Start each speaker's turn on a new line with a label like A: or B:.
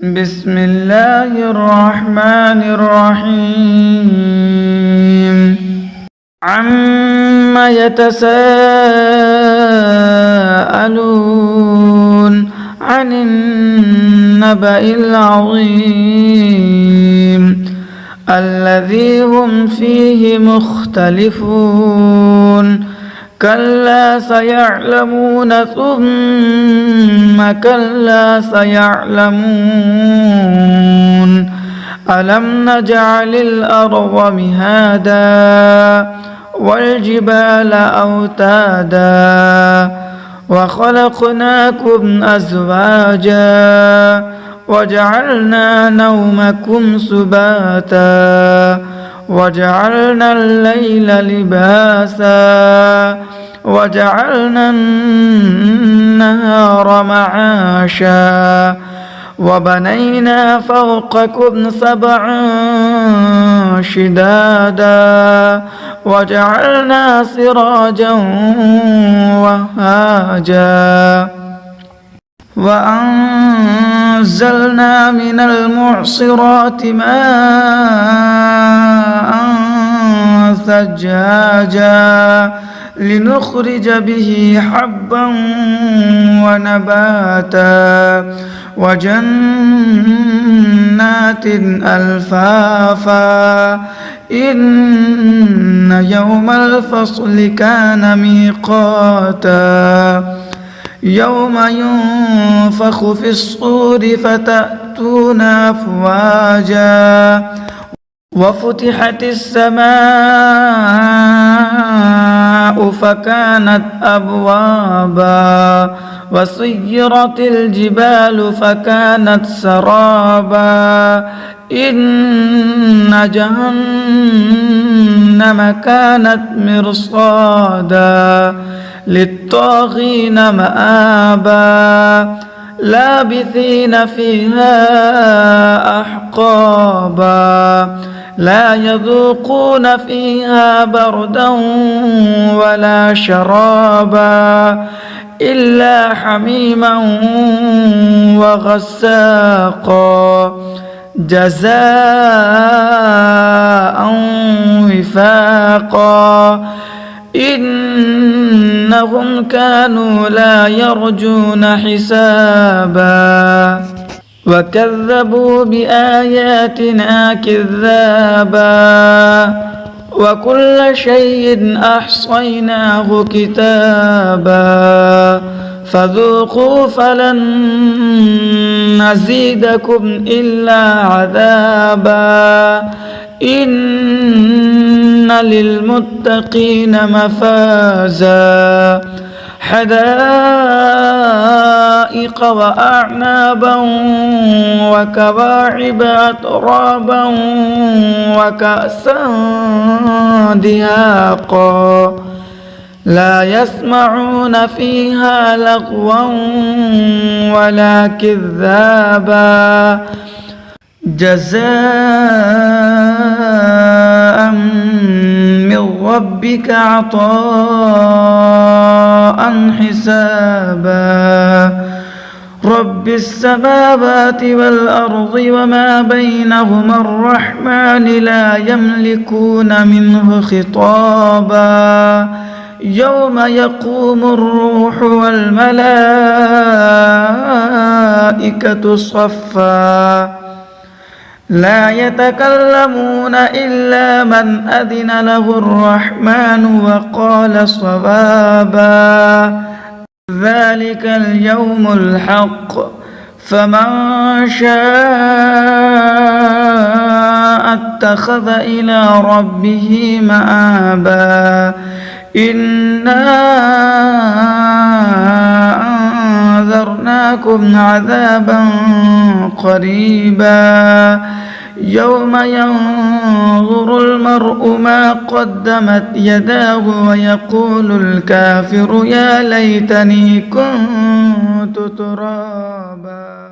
A: بسم الله الرحمن الرحيم عما يتساءلون عن النبأ العظيم الذي هم فيه مختلفون كلا سيعلمون ثم كلا سيعلمون ألم نجعل الأرض مهادا والجبال أوتادا وخلقناكم أزواجا وجعلنا نومكم سباتا وجعلنا الليل لباسا وجعلنا النهار معاشا وبنينا فوقكم سبعا شدادا وجعلنا سراجا وهاجا وأنزلنا من المعصرات ماء ثجاجا لنخرج به حبا ونباتا وجنات ألفافا إن يوم الفصل كان ميقاتا يوم ينفخ في الصور فتأتون أفواجا وفتحت السماء فكانت أبوابا وسيرت الجبال فكانت سرابا إن جهنم كانت مرصادا للطاغين مآبا لابثين فيها أحقابا لا يذوقون فيها بردا ولا شرابا إلا حميما وغساقا جزاء وفاقا إنهم كانوا لا يرجون حسابا وكذبوا بآياتنا كذابا وكل شيء أحصيناه كتابا فذوقوا فلن نزيدكم إلا عذابا إن للمتقين مفازا حدائق وأعنابا وكواعب أترابا وكأسا دهاقا لا يسمعون فيها لغوا ولا كذابا جزاء من ربك عطاء حسابا رب السماوات والأرض وما بينهما الرحمن لا يملكون منه خطابا يوم يقوم الروح والملائكة صفا لا يتكلمون إلا من أذن له الرحمن وقال صوابا ذلك اليوم الحق فمن شاء اتخذ إلى ربه مآبا إنا أنذرناكم عذابا قريبا يوم ينظر المرء ما قدمت يداه ويقول الكافر يا ليتني كنت ترابا.